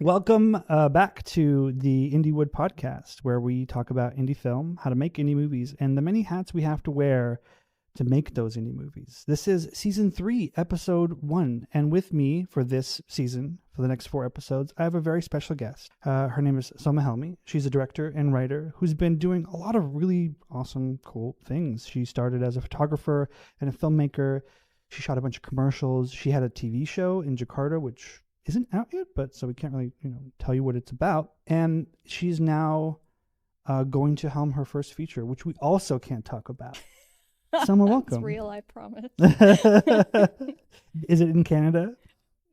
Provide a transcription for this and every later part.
Welcome back to the Indiewood podcast, where we talk about indie film, how to make indie movies, and the many hats we have to wear to make those indie movies. This is season 3, episode 1, and with me for this season, for the next 4 episodes, I have a very special guest. Her name is Soma Helmi. She's a director and writer who's been doing a lot of really awesome, cool things. She started as a photographer and a filmmaker. She shot a bunch of commercials. She had a TV show in Jakarta, which isn't out yet, but so we can't really, tell you what it's about. And she's now going to helm her first feature, which we also can't talk about. Soma, welcome. It's real, I promise. Is it in Canada?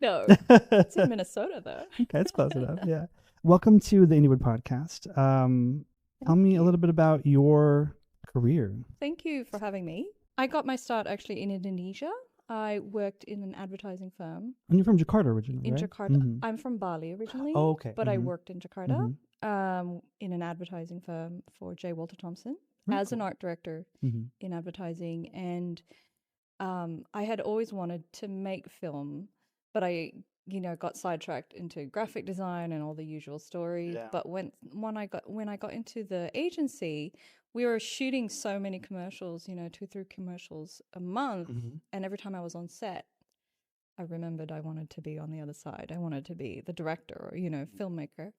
No, it's in Minnesota though. Okay, it's close enough. Yeah. Welcome to the Indiewood podcast. Tell me a little bit about your career. Thank you for having me. I got my start actually in Indonesia. I worked in an advertising firm. And you're from Jakarta originally, In right? Jakarta. Mm-hmm. I'm from Bali originally. Oh, okay. But I worked in Jakarta Mm-hmm. in an advertising firm for J. Walter Thompson Very as cool. an art director in advertising. And I had always wanted to make film, but I got sidetracked into graphic design and all the usual stories. Yeah. But when I got into the agency, we were shooting so many commercials, 2-3 commercials a month. And every time I was on set, I remembered I wanted to be on the other side. I wanted to be the director or, filmmaker.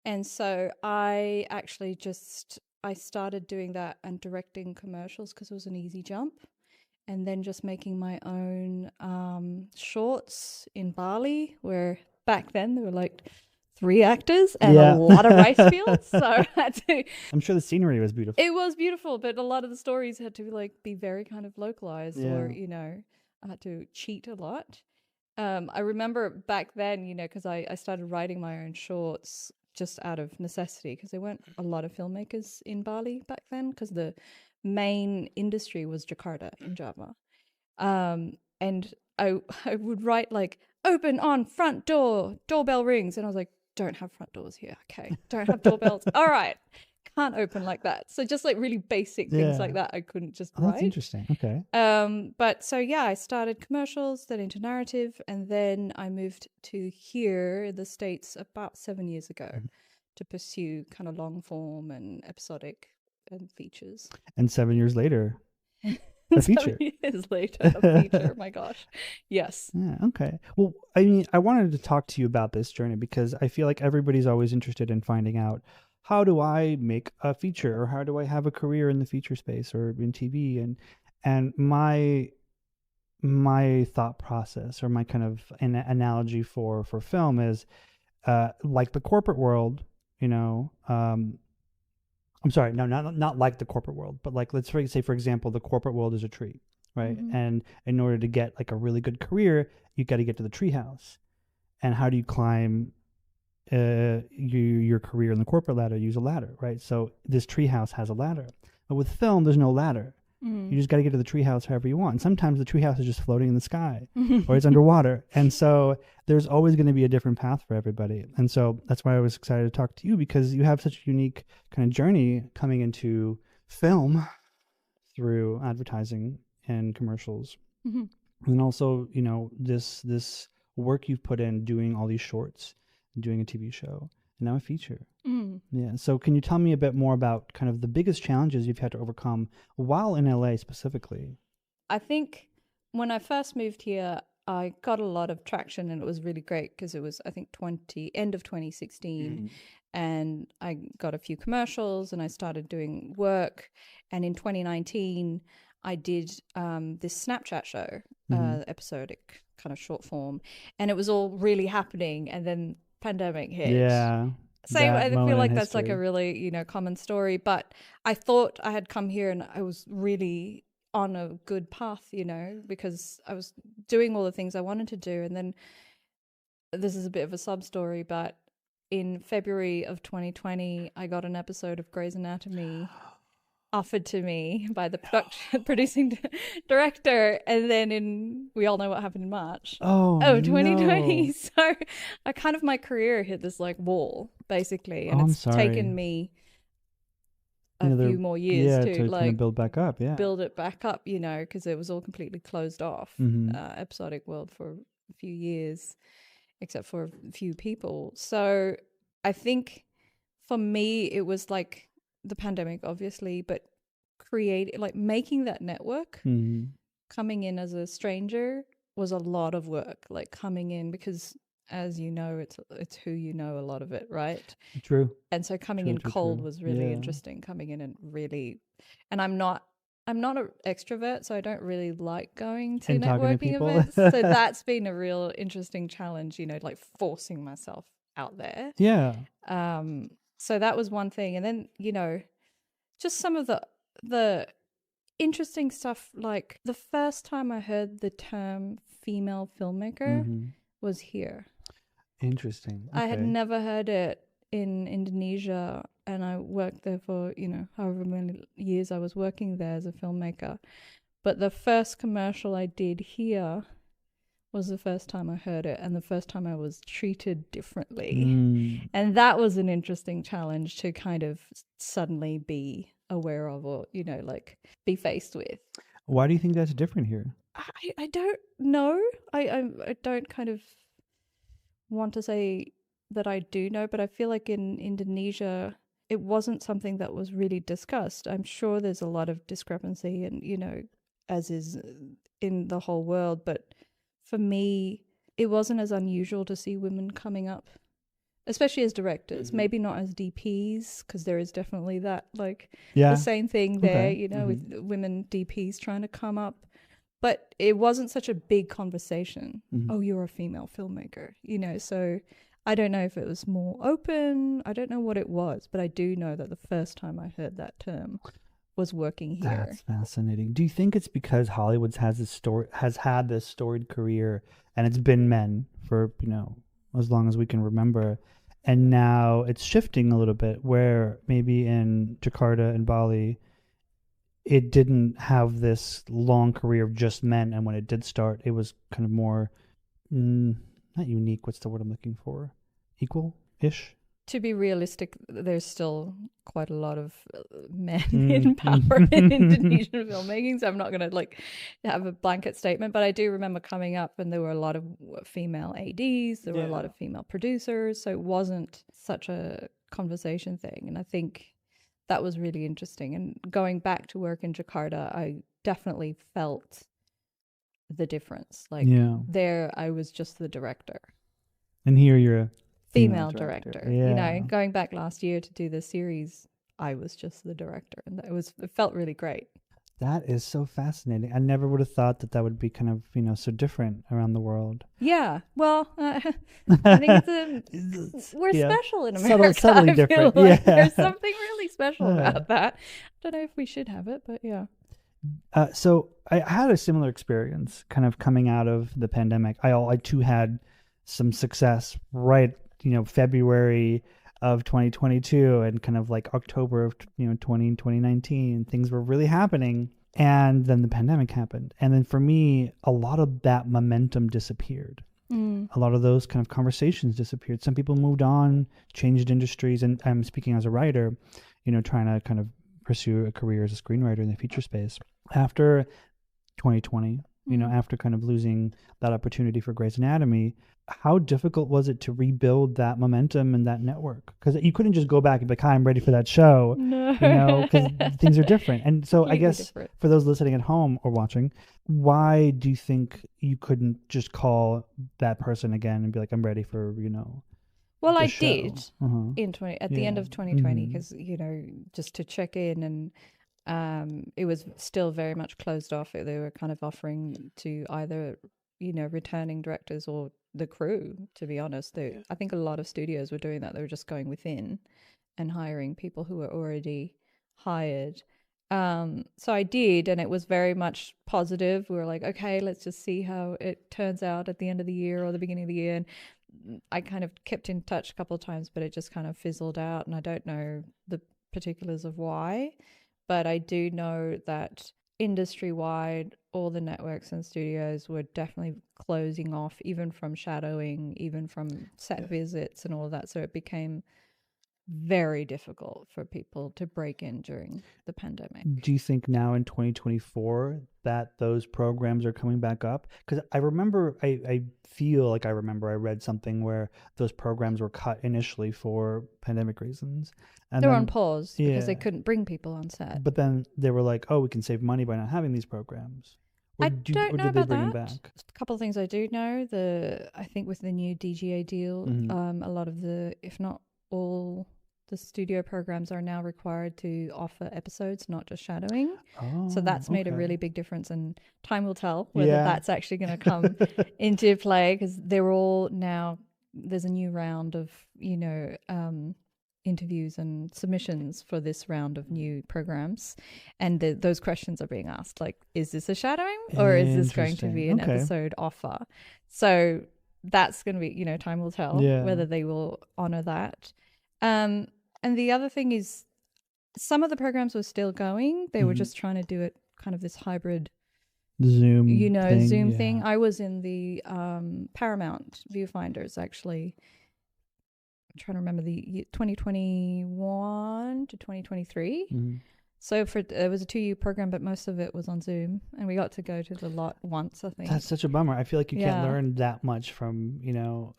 And so I actually I started doing that and directing commercials because it was an easy jump. And then just making my own shorts in Bali, where back then there were like 3 actors and a lot of rice fields. So I had to. I'm sure the scenery was beautiful. It was beautiful, but a lot of the stories had to be very kind of localized, or I had to cheat a lot. I remember back then, because I started writing my own shorts just out of necessity, because there weren't a lot of filmmakers in Bali back then, because the main industry was Jakarta in Java. And I would write like, open on front door, doorbell rings. And I was like, don't have front doors here. Okay. Don't have doorbells. All right. Can't open like that. So just like really basic things like that, I couldn't just write. That's interesting. Okay. But so I started commercials, then into narrative, and then I moved to here in the States about 7 years ago to pursue kind of long form and episodic and features. And 7 years later, a feature. 7 years later, a feature. My gosh. Yes. Yeah. Okay. Well, I mean, I wanted to talk to you about this journey because I feel like everybody's always interested in finding out, how do I make a feature, or how do I have a career in the feature space or in TV? And my thought process, or my kind of an analogy for film is like the corporate world, I'm sorry, no, not like the corporate world, but like, let's say, for example, the corporate world is a tree, right? And in order to get like a really good career, you got to get to the tree house. And how do you climb your career in the corporate ladder? Use a ladder, right? So this tree house has a ladder. But with film, there's no ladder. You just got to get to the treehouse however you want. And sometimes the treehouse is just floating in the sky or it's underwater. And so there's always going to be a different path for everybody. And so that's why I was excited to talk to you, because you have such a unique kind of journey coming into film through advertising and commercials. And also, this work you've put in doing all these shorts, doing a TV show, and now a feature. Yeah. So can you tell me a bit more about kind of the biggest challenges you've had to overcome while in LA specifically? I think when I first moved here, I got a lot of traction, and it was really great because it was, I think, end of 2016. And I got a few commercials and I started doing work. And in 2019, I did this Snapchat show, episodic kind of short form. And it was all really happening. And then pandemic hit. Yeah. I feel like that's like a really, common story. But I thought I had come here and I was really on a good path, because I was doing all the things I wanted to do. And then this is a bit of a sub story, but in February of 2020, I got an episode of Grey's Anatomy offered to me by the producing director, and then we all know what happened in March. 2020. No. So I kind of, my career hit this like wall basically, and it's taken me a few more years to like kind of build back up, build it back up, because it was all completely closed off, episodic world for a few years. except for a few people. So I think for me, it was like the pandemic, obviously, but making that network, coming in as a stranger was a lot of work, like coming in because, as you know, it's who you know, a lot of it, right? True. And so coming in cold was really interesting, coming in and really, and I'm not an extrovert, so I don't really like going to networking events. So that's been a real interesting challenge, like forcing myself out there. Yeah. So that was one thing. And then, just some of the interesting stuff, like the first time I heard the term female filmmaker was here. Interesting. Okay. I had never heard it in Indonesia, and I worked there for, however many years I was working there as a filmmaker. But the first commercial I did here was the first time I heard it, and the first time I was treated differently. And that was an interesting challenge to kind of suddenly be aware of, or, like be faced with. Why do you think that's different here? I don't know. I don't kind of want to say that I do know, but I feel like in Indonesia, it wasn't something that was really discussed. I'm sure there's a lot of discrepancy, and, as is in the whole world, but for me, it wasn't as unusual to see women coming up, especially as directors. Maybe not as DPs, because there is definitely that, the same thing there, with women DPs trying to come up. But it wasn't such a big conversation. Oh, you're a female filmmaker, so I don't know if it was more open. I don't know what it was, but I do know that the first time I heard that term was working here. That's fascinating. Do you think it's because Hollywood has had this storied career, and it's been men for, as long as we can remember, and now it's shifting a little bit, where maybe in Jakarta and Bali, it didn't have this long career of just men, and when it did start, it was kind of more, not unique, what's the word I'm looking for? Equal-ish? To be realistic, there's still quite a lot of men in power in Indonesian filmmaking, so I'm not going to have a blanket statement, but I do remember coming up and there were a lot of female ADs, there were a lot of female producers, so it wasn't such a conversation thing, and I think that was really interesting. And going back to work in Jakarta, I definitely felt the difference. There I was just the director. And here you're a female director. Yeah. Going back last year to do the series, I was just the director, and it felt really great. That is so fascinating. I never would have thought that would be kind of, so different around the world. Yeah. Well, I think we're special in America. Subtly different. There's something really special about that. I don't know if we should have it, but yeah. So I had a similar experience kind of coming out of the pandemic. I too had some success right, February of 2022 and kind of October of 2019, things were really happening, and then the pandemic happened, and then for me a lot of that momentum disappeared. A lot of those kind of conversations disappeared. Some people moved on, changed industries, and I'm speaking as a writer, trying to kind of pursue a career as a screenwriter in the feature space after 2020, after kind of losing that opportunity for Grey's Anatomy. How difficult was it to rebuild that momentum and that network? Because you couldn't just go back and be like, hi, I'm ready for that show, because things are different. And so I guess for those listening at home or watching, why do you think you couldn't just call that person again and be like, I'm ready for, Well, I did at the end of 2020, because, just to check in, and it was still very much closed off. They were kind of offering to either, returning directors or the crew, to be honest. I think a lot of studios were doing that. They were just going within and hiring people who were already hired. So I did, and it was very much positive. We were like, okay, let's just see how it turns out at the end of the year or the beginning of the year. And I kind of kept in touch a couple of times, but it just kind of fizzled out, and I don't know the particulars of why, but I do know that industry-wide, all the networks and studios were definitely closing off, even from shadowing, even from set visits and all of that. So it became very difficult for people to break in during the pandemic. Do you think now in 2024 that those programs are coming back up? Because I remember, I feel like I remember I read something where those programs were cut initially for pandemic reasons. And they were then, on pause because they yeah, couldn't bring people on set. but then they were like, oh, we can save money by not having these programs. Or I don't know did they about bring them that. back? A couple of things I do know. I think with the new DGA deal, a lot of if not all, the studio programs are now required to offer episodes, not just shadowing. Oh, so that's made a okay. really big difference, and time will tell whether Yeah. that's actually going to come into play, because they're all now, there's a new round of, interviews and submissions for this round of new programs, and those questions are being asked, like, is this a shadowing or is this going to be an episode offer? So that's going to be, time will tell whether they will honor that. And the other thing is, some of the programs were still going. They were just trying to do it kind of this hybrid Zoom thing. I was in the Paramount viewfinders, actually. I'm trying to remember the 2021 to 2023. So it was a 2-year program, but most of it was on Zoom, and we got to go to the lot once, I think. That's such a bummer. I feel like you can't learn that much from,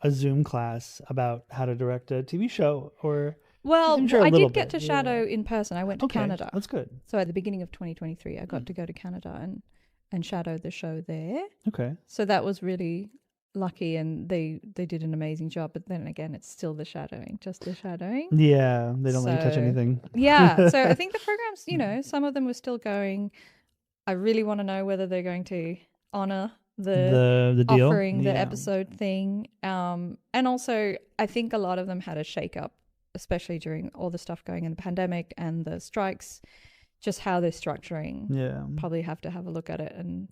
a Zoom class about how to direct a TV show or... Well, I did get to shadow in person. I went to Canada. That's good. So at the beginning of 2023, I got to go to Canada and shadow the show there. Okay. So that was really lucky, and they did an amazing job. But then again, it's still just the shadowing. Yeah, they don't let you touch anything. Yeah, so I think the programs, some of them were still going. I really want to know whether they're going to honor the deal, offering the episode thing. And also, I think a lot of them had a shake-up, especially during all the stuff going in the pandemic and the strikes, just how they're structuring. Yeah. Probably have to have a look at it. And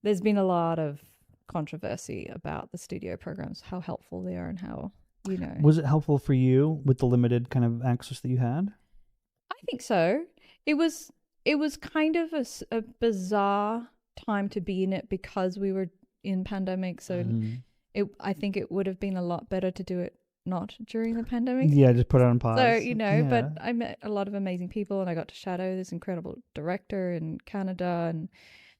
there's been a lot of controversy about the studio programs, how helpful they are and how, Was it helpful for you with the limited kind of access that you had? I think so. It was kind of a bizarre time to be in it because we were in pandemic. So I think it would have been a lot better to do it not during the pandemic. Yeah, just put it on pause. So, but I met a lot of amazing people, and I got to shadow this incredible director in Canada, and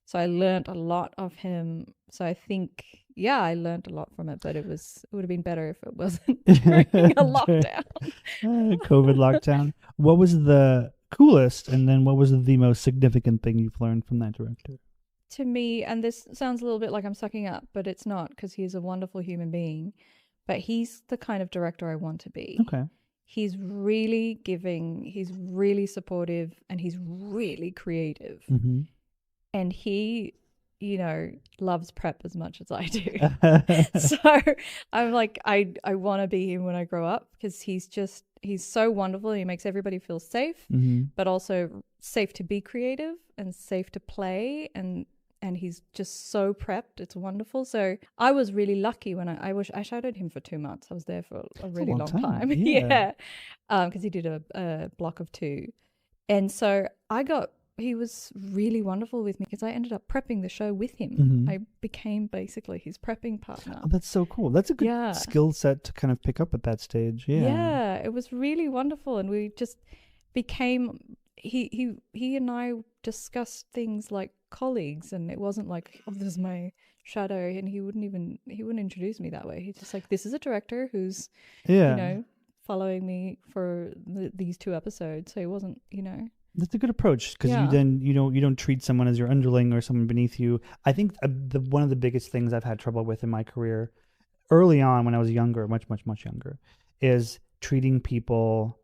so I learned a lot of him. So I think, I learned a lot from it, but it would have been better if it wasn't during a lockdown. COVID lockdown. What was the coolest, and then what was the most significant thing you've learned from that director? To me, and this sounds a little bit like I'm sucking up, but it's not, because he's a wonderful human being. But he's the kind of director I want to be. Okay. He's really giving, he's really supportive, and he's really creative. And he, loves prep as much as I do. So I'm like, I want to be him when I grow up, because he's so wonderful. He makes everybody feel safe, but also safe to be creative and safe to play, and he's just so prepped. It's wonderful. So I was really lucky when I shadowed him for 2 months. I was there for a really long time. Yeah. Because he did a block of 2. And so he was really wonderful with me, because I ended up prepping the show with him. I became basically his prepping partner. Oh, that's so cool. That's a good skill set to kind of pick up at that stage. Yeah, it was really wonderful. And we just became, he and I discussed things like colleagues, and it wasn't like, oh, this is my shadow, and he wouldn't introduce me that way. He's just like, this is a director who's following me for these 2 episodes. So it wasn't, That's a good approach, because you don't treat someone as your underling or someone beneath you. I think one of the biggest things I've had trouble with in my career early on, when I was younger, much younger, is treating people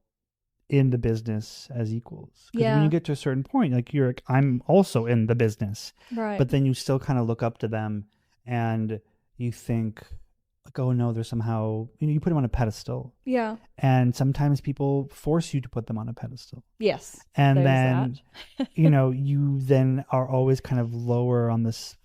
in the business as equals. Because when you get to a certain point, like you're like, I'm also in the business, right? But then you still kind of look up to them, and you think, like, oh no, they're somehow, you put them on a pedestal. Yeah. And sometimes people force you to put them on a pedestal. Yes. And then, you then are always kind of lower on this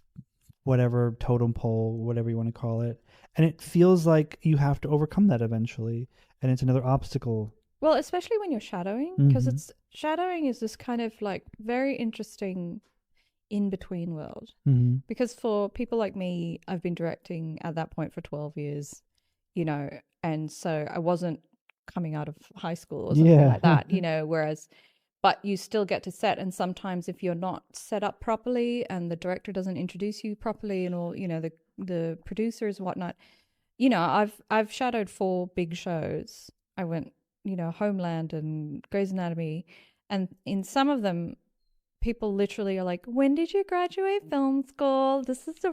whatever totem pole, whatever you want to call it. And it feels like you have to overcome that eventually. And it's another obstacle. Well, especially when you're shadowing, because shadowing is this kind of like very interesting in-between world. Because for people like me, I've been directing at that point for 12 years, and so I wasn't coming out of high school or something like that, whereas but you still get to set. And sometimes if you're not set up properly and the director doesn't introduce you properly and all, the producers and whatnot, I've shadowed 4 big shows. I went, Homeland and Grey's Anatomy, and in some of them people literally are like, when did you graduate film school?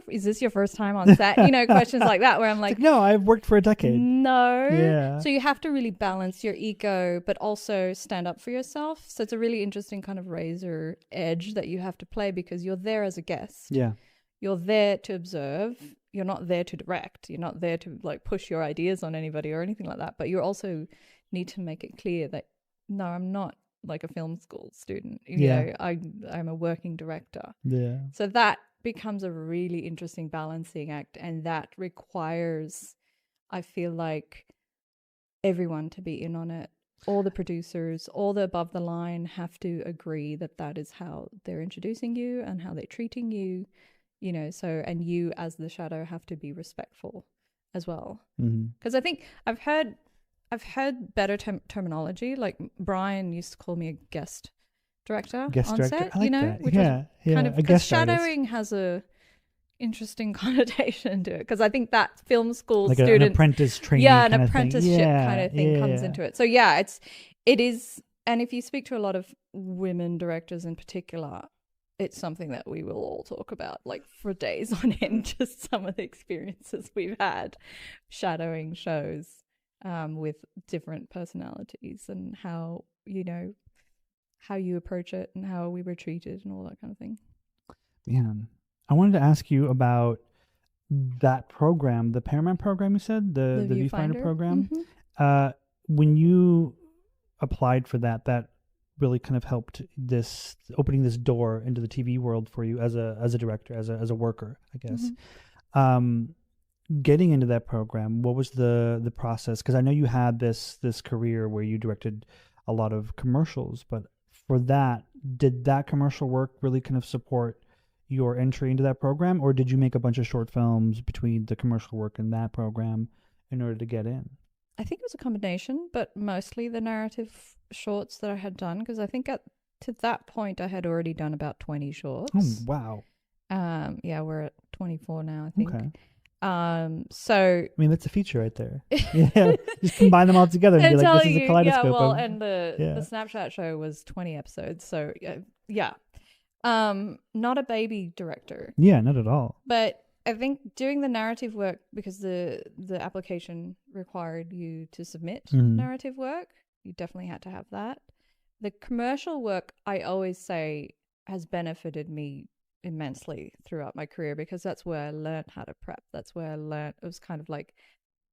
Is this your first time on set? Questions like that, where I'm like, no, I've worked for a decade. No. Yeah. So you have to really balance your ego, but also stand up for yourself. So it's a really interesting kind of razor edge that you have to play, because you're there as a guest. Yeah. You're there to observe. You're not there to direct. You're not there to like push your ideas on anybody or anything like that. But you also need to make it clear that, no, I'm not like a film school student. I'm a working director. Yeah. So that becomes a really interesting balancing act, and that requires, I feel like, everyone to be in on it. All the producers, all the above the line have to agree that that is how they're introducing you and how they're treating you, so, and you as the shadow have to be respectful as well. Because I think I've heard better terminology. Like Brian used to call me a guest director on set, I like that. which was kind of, because shadowing has a interesting connotation to it. Because I think that film school like student, an apprentice training, an apprenticeship kind of thing comes into it. So it is. And if you speak to a lot of women directors in particular, it's something that we will all talk about like for days on end. Just some of the experiences we've had shadowing shows with different personalities, and how you approach it and how we were treated and all that kind of thing. Man, I wanted to ask you about that program, the Paramount program you said, the Viewfinder program. When you applied for that really kind of helped opening this door into the TV world for you as a director, as a worker, I guess. Getting into that program, what was the process? Because I know you had this career where you directed a lot of commercials, but for that, did that commercial work really kind of support your entry into that program, or did you make a bunch of short films between the commercial work and that program in order to get in? I think it was a combination, but mostly the narrative shorts that I had done, because I think to that point I had already done about 20 shorts. Oh, wow. We're at 24 now, I think. Okay. So I mean, that's a feature right there. Yeah, just combine them all together and be like, this is a kaleidoscope. Yeah, well, and the Snapchat show was 20 episodes, so not a baby director. Yeah, not at all. But I think doing the narrative work, because the application required you to submit narrative work, you definitely had to have that. The commercial work, I always say, has benefited me immensely throughout my career, because that's where I learned how to prep. That's where I learned, it was kind of like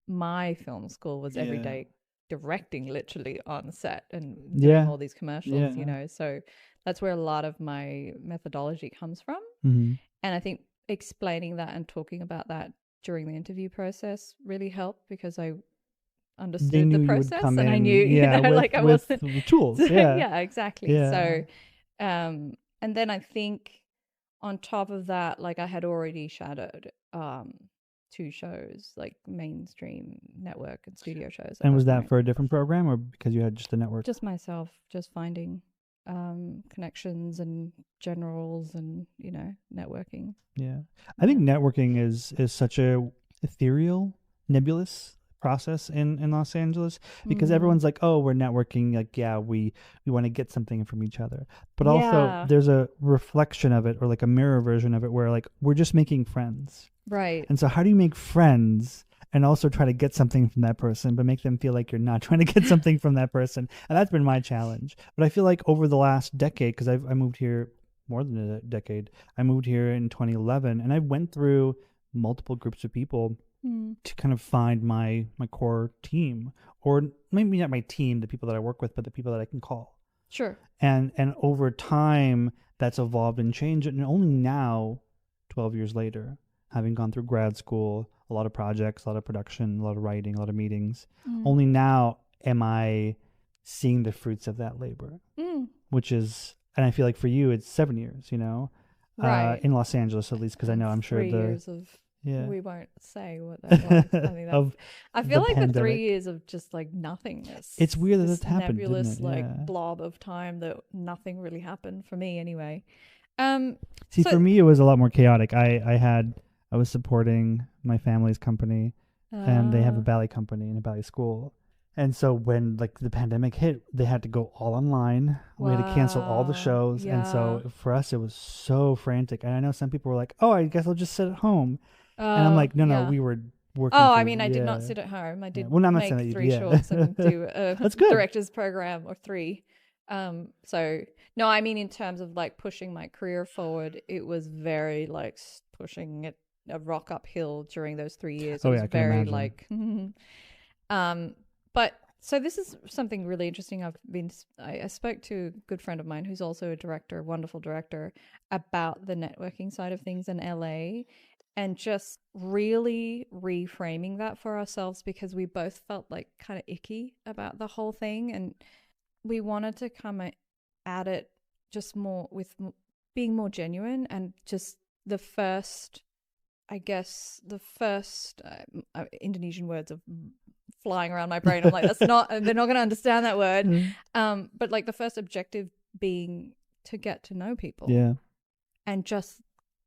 my film school was every day directing literally on set and doing all these commercials, so that's where a lot of my methodology comes from. And I think explaining that and talking about that during the interview process really helped, because I understood the process and I knew, I wasn't with tools. Yeah, exactly. So and then I think on top of that, like, I had already shadowed 2 shows, like mainstream network and studio shows. And was that for a different program, or because you had just the network? Just myself, just finding connections and generals and, networking. Yeah. I think networking is such a ethereal, nebulous process in Los Angeles, because everyone's like, oh, we're networking, like, we want to get something from each other, but also there's a reflection of it, or like a mirror version of it, where like we're just making friends, right? And so how do you make friends and also try to get something from that person, but make them feel like you're not trying to get something from that person? And that's been my challenge. But I feel like over the last decade, because I moved here more than a decade, I moved here in 2011, and I went through multiple groups of people to kind of find my core team, or maybe not my team, the people that I work with, but the people that I can call. Sure. And over time, that's evolved and changed. And only now, 12 years later, having gone through grad school, a lot of projects, a lot of production, a lot of writing, a lot of meetings, only now am I seeing the fruits of that labor, which is, and I feel like for you, it's 7 years, right. In Los Angeles, at least, because I know, I'm sure 3 years of Yeah. We won't say what that was. I think Of I feel the like the 3 pandemic. years of just like nothingness. It's weird that this it's happened, didn't nebulous it? like Yeah. blob of time that nothing really happened for me anyway. See, So for me, it was a lot more chaotic. I was supporting my family's company, and they have a ballet company and a ballet school. And so when like the pandemic hit, they had to go all online. We had to cancel all the wow, shows, and yeah. so for us, it was so frantic. And I know some people were like, "Oh, I guess I'll just sit at home," and I'm like, "No, no, Yeah. we were working Oh, I through." mean, I did not Yeah, sit at home. I yeah. did Well, I'm not saying make that you. 3 Yeah, shorts and do a that's good. director's program or 3. So no, I mean in terms of like pushing my career forward, it was very like pushing it a rock uphill during those 3 years. It Oh was yeah, I can very imagine. like, but so this is something really interesting. I spoke to a good friend of mine who's also a director, a wonderful director, about the networking side of things in LA and just really reframing that for ourselves because we both felt like kind of icky about the whole thing and we wanted to come at it just more with being more genuine and just the first, I guess, the first Indonesian words of flying around my brain. I'm like, that's not, they're not going to understand that word. But like the first objective being to get to know people. Yeah. And just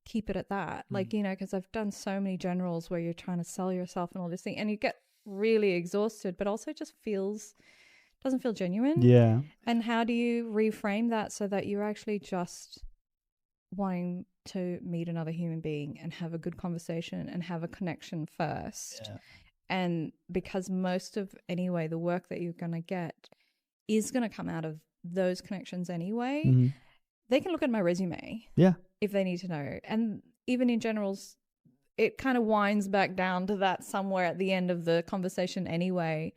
keep it at that. Like, you know, because I've done so many generals where you're trying to sell yourself and all this thing and you get really exhausted, but also just doesn't feel genuine. Yeah. And how do you reframe that so that you're actually just wanting to meet another human being and have a good conversation and have a connection first? Yeah. And because most of, anyway, the work that you're going to get is going to come out of those connections anyway, they can look at my resume. Yeah. If they need to know. And even in generals, it kind of winds back down to that somewhere at the end of the conversation anyway.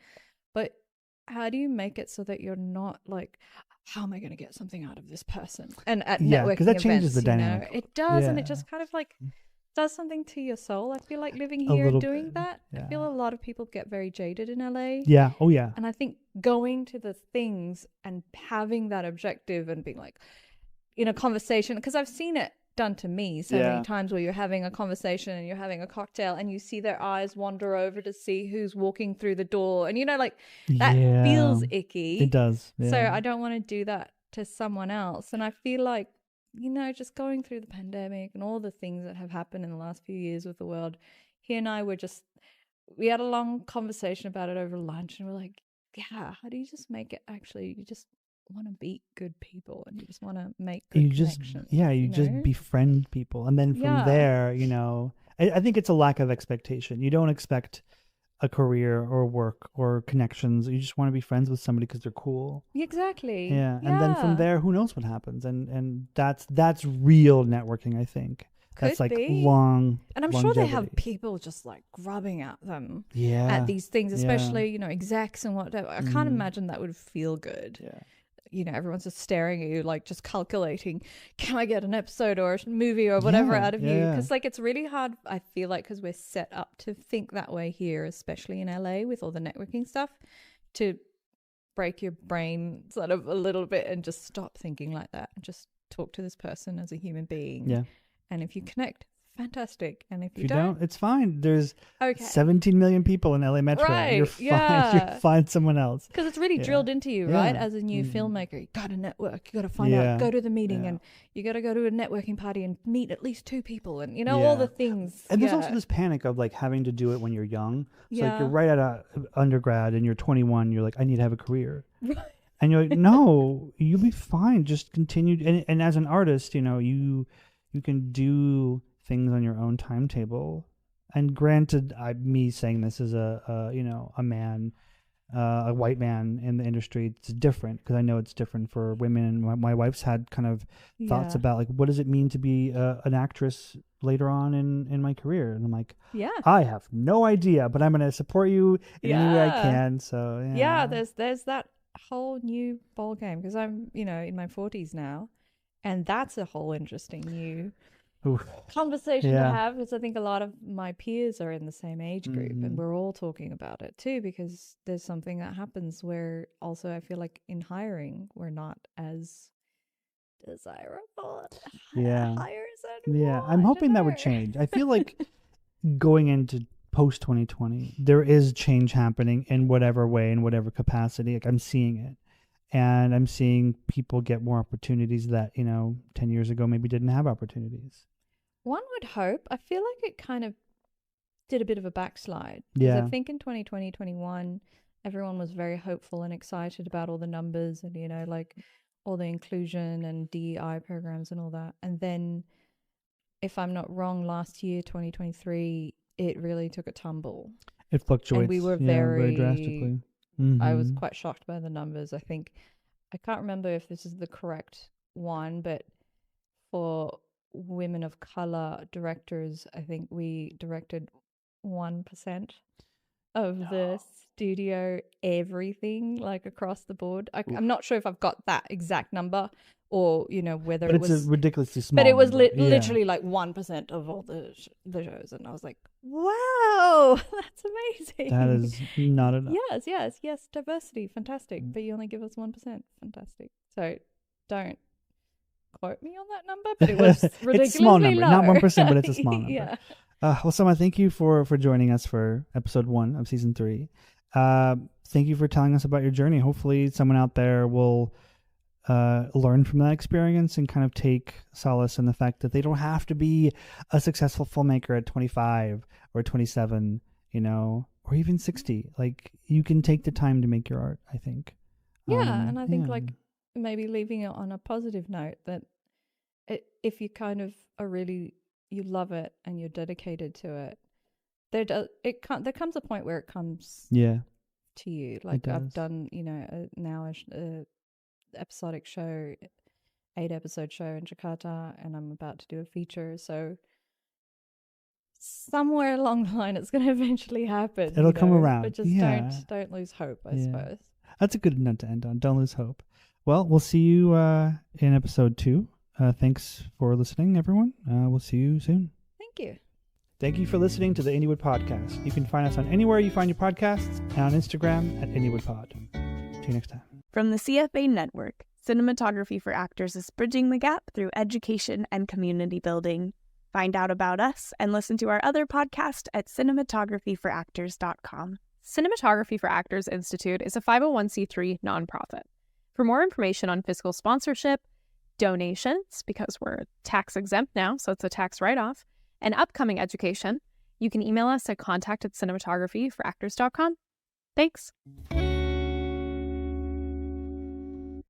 But how do you make it so that you're not like, how am I going to get something out of this person? And at networking because that changes events, the dynamic. It does. Yeah. And it just kind of like does something to your soul. I feel like living A here little doing bit, that. yeah. I feel a lot of people get very jaded in LA. Yeah. Oh yeah. And I think going to the things and having that objective and being like, in a conversation, because I've seen it done to me so many times where you're having a conversation and you're having a cocktail and you see their eyes wander over to see who's walking through the door and you know like that feels icky. It does. So I don't want to do that to someone else. And I feel like, you know, just going through the pandemic and all the things that have happened in the last few years with the world, he and I we had a long conversation about it over lunch and we're like, yeah, how do you just make it actually, you just want to be good people and you just want to make good connections. You just befriend people. And then from there, you know, I think it's a lack of expectation. You don't expect a career or work or connections. You just want to be friends with somebody because they're cool. Exactly. Yeah. And then from there, who knows what happens. And that's real networking, I think. That's like long. And I'm sure they have people just like grubbing at them at these things, especially, you know, execs and whatever. I can't imagine that would feel good. Yeah. You know, everyone's just staring at you, like just calculating, can I get an episode or a movie or whatever out of you? Because like it's really hard, I feel like, because we're set up to think that way here, especially in LA with all the networking stuff, to break your brain sort of a little bit and just stop thinking like that and just talk to this person as a human being. Yeah. And if you connect, fantastic. And if you don't, it's fine. There's 17 million people in LA Metro. Right. You're fine. You find someone else. Because it's really drilled into you, right? As a new filmmaker, you got to network. You got to find out, go to the meeting, and you got to go to a networking party and meet at least 2 people, and you know all the things. And there's also this panic of like having to do it when you're young. So like you're right out of undergrad and you're 21. You're like, I need to have a career. And you're like, no, you'll be fine. Just continue. And as an artist, you know, you can do things on your own timetable. And granted, me saying this as a man, a white man in the industry, it's different because I know it's different for women. And my wife's had kind of thoughts about like, what does it mean to be an actress later on in my career? And I'm like, I have no idea, but I'm going to support you in any way I can. So there's that whole new ball game because I'm, you know, in my 40s now. And that's a whole interesting new conversation to have because I think a lot of my peers are in the same age group and we're all talking about it too because there's something that happens where also I feel like in hiring we're not as desirable hires anymore. I'm hoping that would change. I feel like going into post 2020, there is change happening in whatever way, in whatever capacity. Like I'm seeing it. And I'm seeing people get more opportunities that, 10 years ago maybe didn't have opportunities. One would hope. I feel like it kind of did a bit of a backslide. Yeah. Because I think in 2020, 21, everyone was very hopeful and excited about all the numbers and, like all the inclusion and DEI programs and all that. And then, if I'm not wrong, last year, 2023, it really took a tumble. It fluctuates. And we were very drastically. Mm-hmm. I was quite shocked by the numbers. I can't remember if this is the correct one, but for women of color directors, I think we directed 1% of the studio everything, like across the board. I'm not sure if I've got that exact number or whether but it was a ridiculously small but it was literally like 1% of all the shows, and I was like, wow, that's amazing. That is not enough. Yes, diversity, fantastic, but you only give us 1%, fantastic. So don't quote me on that number, but it was ridiculously it's a small number, low. not 1%, but it's a small number. Yeah. Well, Soma, thank you for joining us for episode 1 of season 3. Thank you for telling us about your journey. Hopefully someone out there will learn from that experience and kind of take solace in the fact that they don't have to be a successful filmmaker at 25 or 27, or even 60. Like, you can take the time to make your art, I think. Yeah, and I think like maybe leaving it on a positive note, that if you kind of are really, you love it and you're dedicated to it, there comes a point where it comes to you. Like I've done, now a episodic show, 8-episode show in Jakarta, and I'm about to do a feature, so somewhere along the line it's going to eventually happen. It'll come around, but just don't lose hope, I suppose. That's a good note to end on. Don't lose hope. Well, we'll see you in episode 2. Thanks for listening, everyone. We'll see you soon. Thank you. Thank you for listening to the Indiewood Podcast. You can find us on anywhere you find your podcasts and on Instagram at IndiewoodPod. See you next time. From the CFA Network, Cinematography for Actors is bridging the gap through education and community building. Find out about us and listen to our other podcast at cinematographyforactors.com. Cinematography for Actors Institute is a 501c3 nonprofit. For more information on fiscal sponsorship, donations, because we're tax exempt now, so it's a tax write-off, and upcoming education, you can email us at contact@cinematographyforactors.com. Thanks.